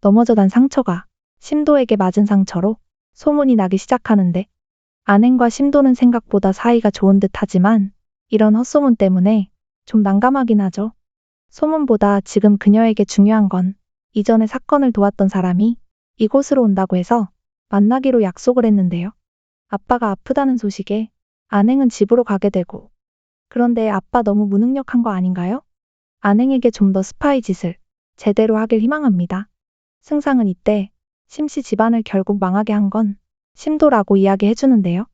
넘어져 난 상처가 심도에게 맞은 상처로 소문이 나기 시작하는데 안행과 심도는 생각보다 사이가 좋은 듯 하지만 이런 헛소문 때문에 좀 난감하긴 하죠. 소문보다 지금 그녀에게 중요한 건 이전에 사건을 도왔던 사람이 이곳으로 온다고 해서 만나기로 약속을 했는데요. 아빠가 아프다는 소식에 안행은 집으로 가게 되고 그런데 아빠 너무 무능력한 거 아닌가요? 안행에게 좀 더 스파이 짓을 제대로 하길 희망합니다. 승상은 이때 심씨 집안을 결국 망하게 한 건 심도라고 이야기해 주는데요.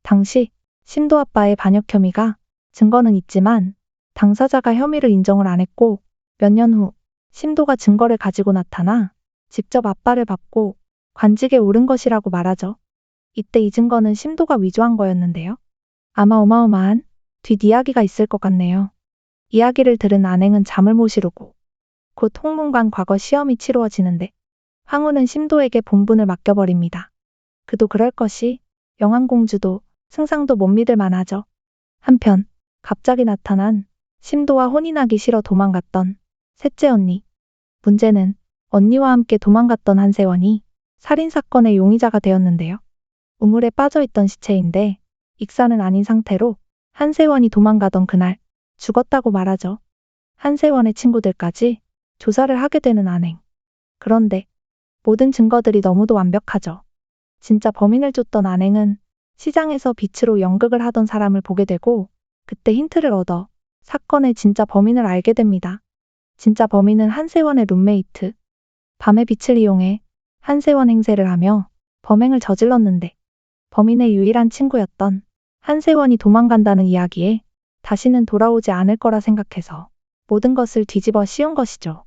당시 심도 아빠의 반역 혐의가 증거는 있지만 당사자가 혐의를 인정을 안 했고 몇 년 후 심도가 증거를 가지고 나타나 직접 아빠를 밟고 관직에 오른 것이라고 말하죠. 이때 이 증거는 심도가 위조한 거였는데요. 아마 어마어마한 뒷이야기가 있을 것 같네요. 이야기를 들은 안행은 잠을 못 이루고 곧 홍문관 과거 시험이 치루어지는데 황후는 심도에게 본분을 맡겨버립니다. 그도 그럴 것이 영안공주도 승상도 못 믿을 만하죠. 한편 갑자기 나타난 심도와 혼인하기 싫어 도망갔던 셋째 언니. 문제는 언니와 함께 도망갔던 한세원이 살인사건의 용의자가 되었는데요. 우물에 빠져있던 시체인데 익사는 아닌 상태로 한세원이 도망가던 그날 죽었다고 말하죠. 한세원의 친구들까지 조사를 하게 되는 안행. 그런데 모든 증거들이 너무도 완벽하죠. 진짜 범인을 쫓던 안행은 시장에서 빛으로 연극을 하던 사람을 보게 되고 그때 힌트를 얻어 사건의 진짜 범인을 알게 됩니다. 진짜 범인은 한세원의 룸메이트. 밤의 빛을 이용해 한세원 행세를 하며 범행을 저질렀는데 범인의 유일한 친구였던 한세원이 도망간다는 이야기에 다시는 돌아오지 않을 거라 생각해서 모든 것을 뒤집어 씌운 것이죠.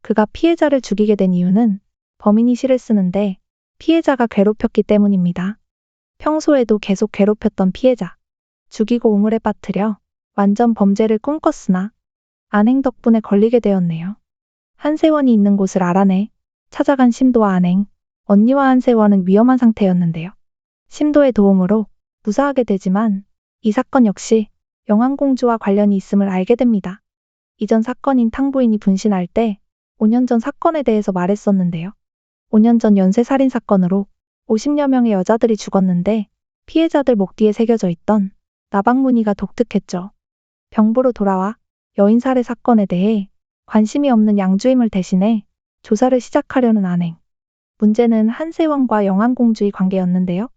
그가 피해자를 죽이게 된 이유는 범인이 시를 쓰는데 피해자가 괴롭혔기 때문입니다. 평소에도 계속 괴롭혔던 피해자. 죽이고 우물에 빠뜨려 완전 범죄를 꿈꿨으나 안행 덕분에 걸리게 되었네요. 한세원이 있는 곳을 알아내 찾아간 심도와 안행, 언니와 한세원은 위험한 상태였는데요. 심도의 도움으로 무사하게 되지만 이 사건 역시 영안공주와 관련이 있음을 알게 됩니다. 이전 사건인 탕부인이 분신할 때 5년 전 사건에 대해서 말했었는데요. 5년 전 연쇄살인 사건으로 50여 명의 여자들이 죽었는데 피해자들 목 뒤에 새겨져 있던 나방무늬가 독특했죠. 병부로 돌아와 여인 살해 사건에 대해 관심이 없는 양주임을 대신해 조사를 시작하려는 안행. 문제는 한세원과 영안공주의 관계였는데요.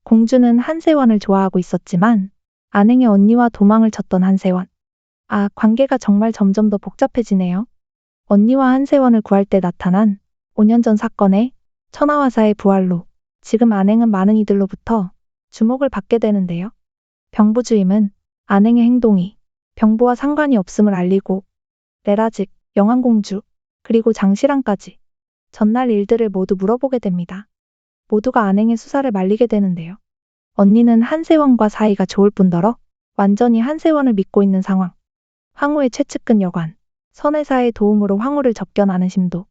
공주는 한세원을 좋아하고 있었지만 안행의 언니와 도망을 쳤던 한세원. 관계가 정말 점점 더 복잡해지네요. 언니와 한세원을 구할 때 나타난 5년 전 사건의 천하화사의 부활로 지금 안행은 많은 이들로부터 주목을 받게 되는데요. 병부주임은 안행의 행동이 병부와 상관이 없음을 알리고 레라직, 영안공주, 그리고 장시랑까지 전날 일들을 모두 물어보게 됩니다. 모두가 안행의 수사를 말리게 되는데요. 언니는 한세원과 사이가 좋을 뿐더러 완전히 한세원을 믿고 있는 상황. 황후의 최측근 여관, 선혜사의 도움으로 황후를 접견하는 심도.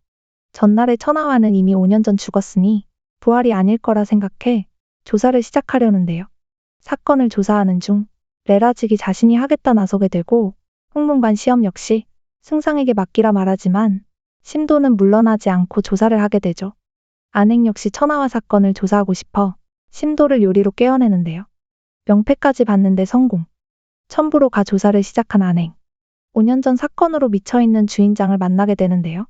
전날의 천하화는 이미 5년 전 죽었으니 부활이 아닐 거라 생각해 조사를 시작하려는데요. 사건을 조사하는 중 레라직이 자신이 하겠다 나서게 되고 홍문관 시험 역시 승상에게 맡기라 말하지만 심도는 물러나지 않고 조사를 하게 되죠. 안행 역시 천하화 사건을 조사하고 싶어 심도를 요리로 깨어내는데요. 명패까지 받는데 성공. 첨부로 가 조사를 시작한 안행. 5년 전 사건으로 미쳐있는 주인장을 만나게 되는데요.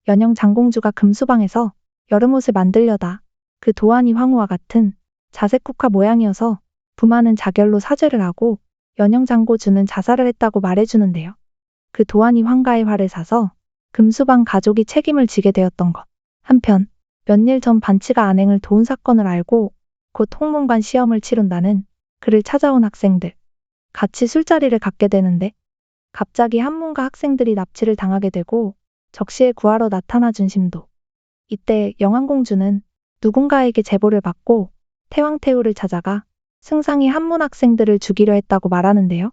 연영 장공주가 금수방에서 여름옷을 만들려다 그 도안이 황후와 같은 자색국화 모양이어서 부마는 자결로 사죄를 하고 연영 장고주는 자살을 했다고 말해주는데요. 그 도안이 황가의 활을 사서 금수방 가족이 책임을 지게 되었던 것. 한편 몇 일 전 반치가 안행을 도운 사건을 알고 곧 홍문관 시험을 치룬다는 그를 찾아온 학생들. 같이 술자리를 갖게 되는데 갑자기 한문과 학생들이 납치를 당하게 되고 적시에 구하러 나타나준 심도. 이때 영안공주는 누군가에게 제보를 받고 태왕태후를 찾아가 승상이 한문 학생들을 죽이려 했다고 말하는데요.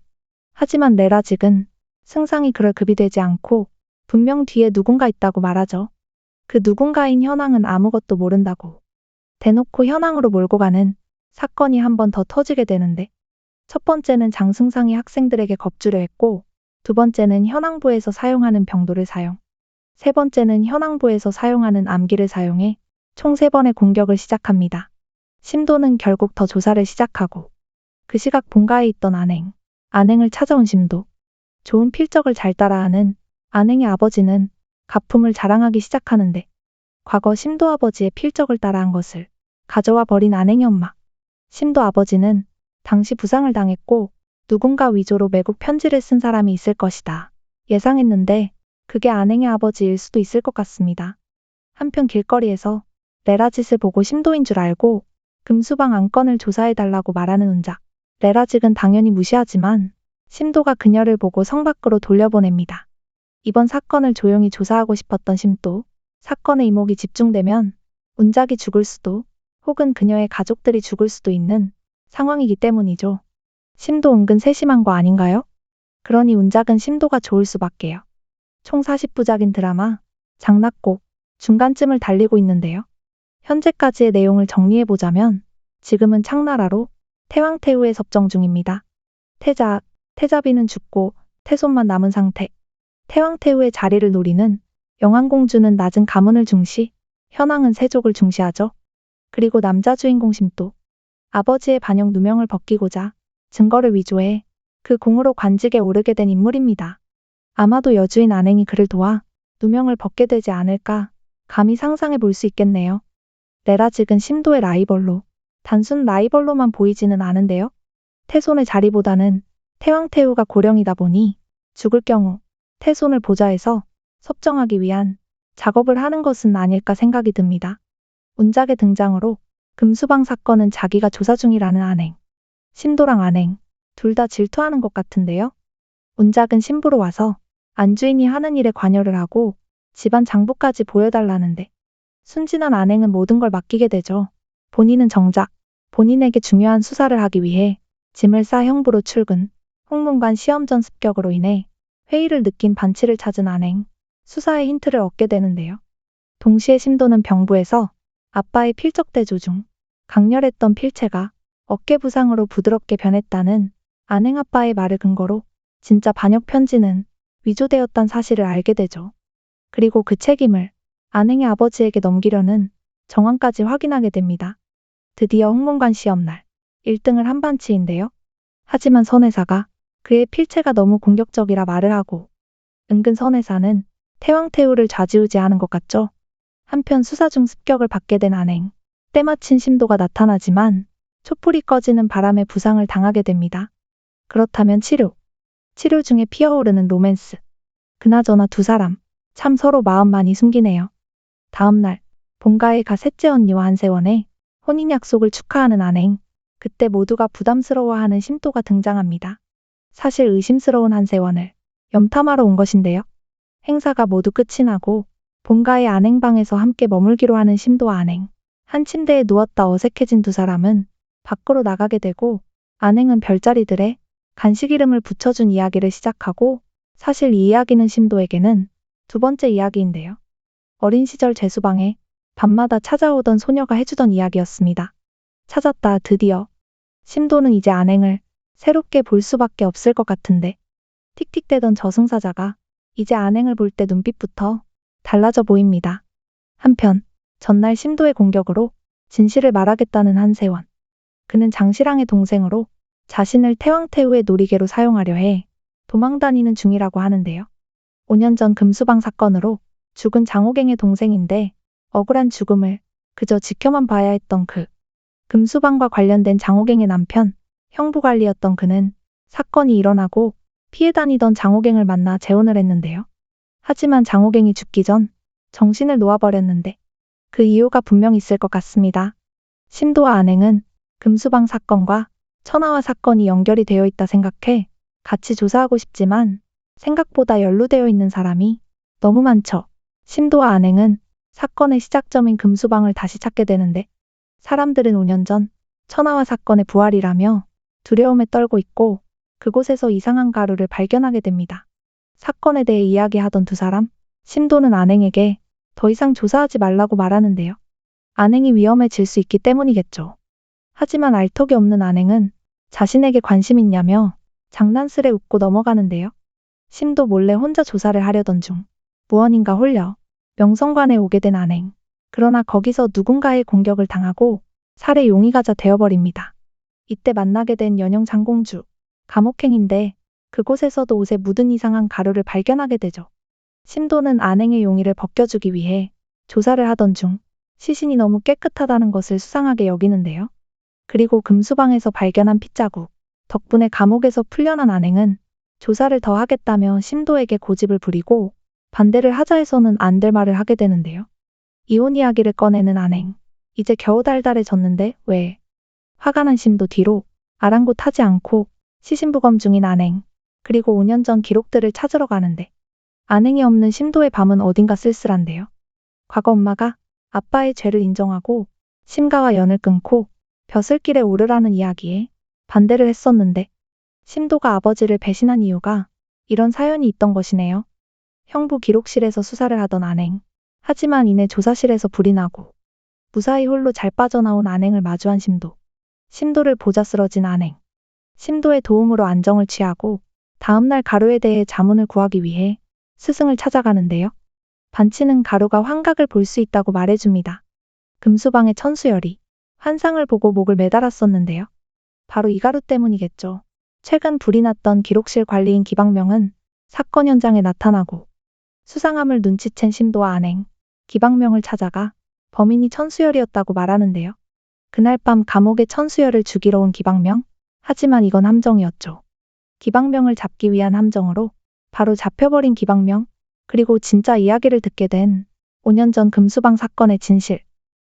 하지만 레라직은 승상이 그럴 급이 되지 않고 분명 뒤에 누군가 있다고 말하죠. 그 누군가인 현황은 아무것도 모른다고. 대놓고 현황으로 몰고 가는 사건이 한 번 더 터지게 되는데 첫 번째는 장승상이 학생들에게 겁주려 했고 두 번째는 현황부에서 사용하는 병도를 사용. 세 번째는 현황부에서 사용하는 암기를 사용해 총 3번의 공격을 시작합니다. 심도는 결국 더 조사를 시작하고 그 시각 본가에 있던 안행을 찾아온 심도. 좋은 필적을 잘 따라하는 안행의 아버지는 가품을 자랑하기 시작하는데 과거 심도 아버지의 필적을 따라한 것을 가져와 버린 안행의 엄마. 심도 아버지는 당시 부상을 당했고 누군가 위조로 매국 편지를 쓴 사람이 있을 것이다. 예상했는데 그게 안행의 아버지일 수도 있을 것 같습니다. 한편 길거리에서 레라짓을 보고 심도인 줄 알고 금수방 안건을 조사해달라고 말하는 운작. 레라짓은 당연히 무시하지만 심도가 그녀를 보고 성 밖으로 돌려보냅니다. 이번 사건을 조용히 조사하고 싶었던 심도. 사건의 이목이 집중되면 운작이 죽을 수도 혹은 그녀의 가족들이 죽을 수도 있는 상황이기 때문이죠. 심도 은근 세심한 거 아닌가요? 그러니 운작은 심도가 좋을 수밖에요. 총 40부작인 드라마 장락곡 중간쯤을 달리고 있는데요. 현재까지의 내용을 정리해보자면 지금은 창나라로 태왕태후에 섭정 중입니다. 태자비는 죽고 태손만 남은 상태. 태왕태후의 자리를 노리는 영안공주는 낮은 가문을 중시, 현황은 세족을 중시하죠. 그리고 남자 주인공 심도. 아버지의 반역 누명을 벗기고자 증거를 위조해 그 공으로 관직에 오르게 된 인물입니다. 아마도 여주인 안행이 그를 도와 누명을 벗게 되지 않을까 감히 상상해 볼 수 있겠네요. 레라직은 심도의 라이벌로 단순 라이벌로만 보이지는 않은데요. 태손의 자리보다는 태왕태후가 고령이다 보니 죽을 경우 태손을 보좌해서 섭정하기 위한 작업을 하는 것은 아닐까 생각이 듭니다. 운작의 등장으로 금수방 사건은 자기가 조사 중이라는 안행. 심도랑 안행 둘 다 질투하는 것 같은데요. 운작은 신부로 와서 안주인이 하는 일에 관여를 하고 집안 장부까지 보여달라는데 순진한 안행은 모든 걸 맡기게 되죠. 본인은 정작 본인에게 중요한 수사를 하기 위해 짐을 싸 형부로 출근. 홍문관 시험 전 습격으로 인해 회의를 느낀 반치를 찾은 안행. 수사의 힌트를 얻게 되는데요. 동시에 심도는 병부에서 아빠의 필적 대조 중 강렬했던 필체가 어깨 부상으로 부드럽게 변했다는 안행 아빠의 말을 근거로 진짜 반역 편지는 위조되었다는 사실을 알게 되죠. 그리고 그 책임을 안행의 아버지에게 넘기려는 정황까지 확인하게 됩니다. 드디어 홍문관 시험날 1등을 한 반치인데요. 하지만 선혜사가 그의 필체가 너무 공격적이라 말을 하고 은근 선혜사는 태왕태후를 좌지우지하는 것 같죠. 한편 수사 중 습격을 받게 된 안행. 때마침 심도가 나타나지만 촛불이 꺼지는 바람에 부상을 당하게 됩니다. 그렇다면 치료 중에 피어오르는 로맨스. 그나저나 두 사람 참 서로 마음 많이 숨기네요. 다음날 본가에 가 셋째 언니와 한세원의 혼인 약속을 축하하는 안행. 그때 모두가 부담스러워하는 심도가 등장합니다. 사실 의심스러운 한세원을 염탐하러 온 것인데요. 행사가 모두 끝이 나고 본가의 안행방에서 함께 머물기로 하는 심도와 안행. 한 침대에 누웠다 어색해진 두 사람은 밖으로 나가게 되고 안행은 별자리들의 간식 이름을 붙여준 이야기를 시작하고 사실 이 이야기는 심도에게는 두 번째 이야기인데요. 어린 시절 제수방에 밤마다 찾아오던 소녀가 해주던 이야기였습니다. 찾았다 드디어. 심도는 이제 안행을 새롭게 볼 수밖에 없을 것 같은데 틱틱대던 저승사자가 이제 안행을 볼 때 눈빛부터 달라져 보입니다. 한편 전날 심도의 공격으로 진실을 말하겠다는 한세원. 그는 장시랑의 동생으로 자신을 태왕태후의 놀이개로 사용하려 해 도망다니는 중이라고 하는데요. 5년 전 금수방 사건으로 죽은 장호갱의 동생인데 억울한 죽음을 그저 지켜만 봐야 했던 그 금수방과 관련된 장호갱의 남편, 형부관리였던 그는 사건이 일어나고 피해 다니던 장호갱을 만나 재혼을 했는데요. 하지만 장호갱이 죽기 전 정신을 놓아버렸는데 그 이유가 분명 있을 것 같습니다. 심도와 안행은 금수방 사건과 천하와 사건이 연결이 되어 있다 생각해 같이 조사하고 싶지만 생각보다 연루되어 있는 사람이 너무 많죠. 심도와 안행은 사건의 시작점인 금수방을 다시 찾게 되는데 사람들은 5년 전 천하와 사건의 부활이라며 두려움에 떨고 있고 그곳에서 이상한 가루를 발견하게 됩니다. 사건에 대해 이야기하던 두 사람, 심도는 안행에게 더 이상 조사하지 말라고 말하는데요. 안행이 위험해질 수 있기 때문이겠죠. 하지만 알턱이 없는 안행은 자신에게 관심 있냐며 장난스레 웃고 넘어가는데요. 심도 몰래 혼자 조사를 하려던 중 무언인가 홀려 명성관에 오게 된 안행. 그러나 거기서 누군가의 공격을 당하고 살해 용의가자 되어버립니다. 이때 만나게 된 연영 장공주. 감옥행인데 그곳에서도 옷에 묻은 이상한 가루를 발견하게 되죠. 심도는 안행의 용의를 벗겨주기 위해 조사를 하던 중 시신이 너무 깨끗하다는 것을 수상하게 여기는데요. 그리고 금수방에서 발견한 핏자국 덕분에 감옥에서 풀려난 안행은 조사를 더 하겠다며 심도에게 고집을 부리고 반대를 하자 해서는 안 될 말을 하게 되는데요. 이혼 이야기를 꺼내는 안행. 이제 겨우 달달해졌는데 왜? 화가 난 심도 뒤로 아랑곳하지 않고 시신부검 중인 안행. 그리고 5년 전 기록들을 찾으러 가는데 안행이 없는 심도의 밤은 어딘가 쓸쓸한데요. 과거 엄마가 아빠의 죄를 인정하고 심가와 연을 끊고 벼슬길에 오르라는 이야기에 반대를 했었는데 심도가 아버지를 배신한 이유가 이런 사연이 있던 것이네요. 형부 기록실에서 수사를 하던 안행. 하지만 이내 조사실에서 불이 나고 무사히 홀로 잘 빠져나온 안행을 마주한 심도. 심도를 보자 쓰러진 안행. 심도의 도움으로 안정을 취하고 다음날 가루에 대해 자문을 구하기 위해 스승을 찾아가는데요. 반치는 가루가 환각을 볼 수 있다고 말해줍니다. 금수방의 천수열이 환상을 보고 목을 매달았었는데요. 바로 이 가루 때문이겠죠. 최근 불이 났던 기록실 관리인 기방명은 사건 현장에 나타나고 수상함을 눈치챈 심도와 안행, 기방명을 찾아가 범인이 천수열이었다고 말하는데요. 그날 밤 감옥에 천수열을 죽이러 온 기방명. 하지만 이건 함정이었죠. 기방명을 잡기 위한 함정으로 바로 잡혀버린 기방명. 그리고 진짜 이야기를 듣게 된 5년 전 금수방 사건의 진실.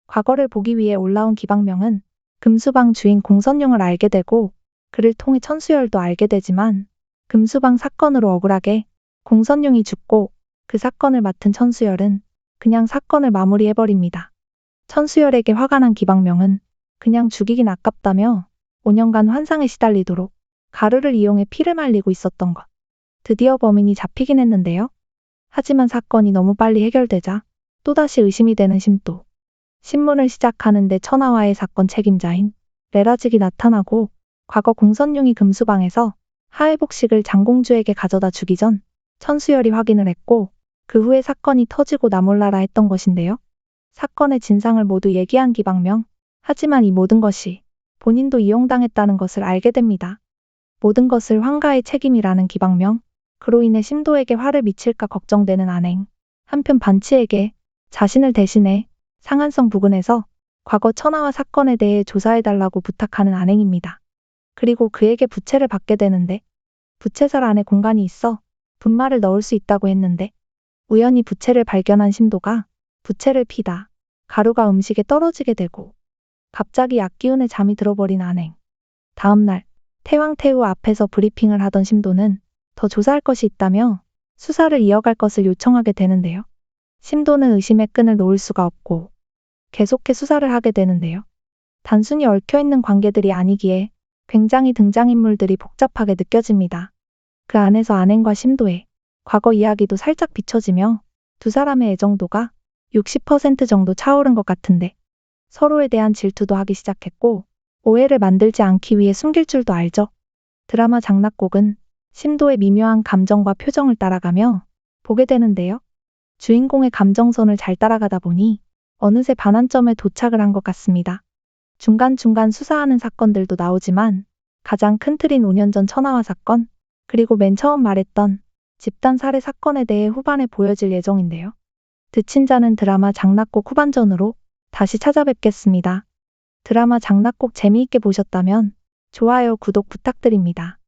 과거를 보기 위해 올라온 기방명은 금수방 주인 공선용을 알게 되고 그를 통해 천수열도 알게 되지만 금수방 사건으로 억울하게 공선용이 죽고 그 사건을 맡은 천수열은 그냥 사건을 마무리해버립니다. 천수열에게 화가 난 기방명은 그냥 죽이긴 아깝다며 5년간 환상에 시달리도록 가루를 이용해 피를 말리고 있었던 것. 드디어 범인이 잡히긴 했는데요. 하지만 사건이 너무 빨리 해결되자 또다시 의심이 되는 심도. 신문을 시작하는데 천하와의 사건 책임자인 레라직이 나타나고 과거 공선용이 금수방에서 하회복식을 장공주에게 가져다 주기 전 천수열이 확인을 했고 그 후에 사건이 터지고 나몰라라 했던 것인데요. 사건의 진상을 모두 얘기한 기방명. 하지만 이 모든 것이 본인도 이용당했다는 것을 알게 됩니다. 모든 것을 황가의 책임이라는 기방명. 그로 인해 심도에게 화를 미칠까 걱정되는 안행. 한편 반치에게 자신을 대신해 상한성 부근에서 과거 천하와 사건에 대해 조사해달라고 부탁하는 안행입니다. 그리고 그에게 부채를 받게 되는데 부채살 안에 공간이 있어 분말을 넣을 수 있다고 했는데 우연히 부채를 발견한 심도가 부채를 피다 가루가 음식에 떨어지게 되고 갑자기 약기운에 잠이 들어버린 안행. 다음날 태왕태후 앞에서 브리핑을 하던 심도는 더 조사할 것이 있다며 수사를 이어갈 것을 요청하게 되는데요. 심도는 의심의 끈을 놓을 수가 없고 계속해 수사를 하게 되는데요. 단순히 얽혀있는 관계들이 아니기에 굉장히 등장인물들이 복잡하게 느껴집니다. 그 안에서 안행과 심도의 과거 이야기도 살짝 비춰지며 두 사람의 애정도가 60% 정도 차오른 것 같은데 서로에 대한 질투도 하기 시작했고 오해를 만들지 않기 위해 숨길 줄도 알죠. 드라마 장락곡은 심도의 미묘한 감정과 표정을 따라가며 보게 되는데요. 주인공의 감정선을 잘 따라가다 보니 어느새 반환점에 도착을 한 것 같습니다. 중간중간 수사하는 사건들도 나오지만 가장 큰 틀인 5년 전 천하와 사건, 그리고 맨 처음 말했던 집단 살해 사건에 대해 후반에 보여질 예정인데요. 드친 자는 드라마 장락곡 후반전으로 다시 찾아뵙겠습니다. 드라마 장락곡 재미있게 보셨다면 좋아요, 구독 부탁드립니다.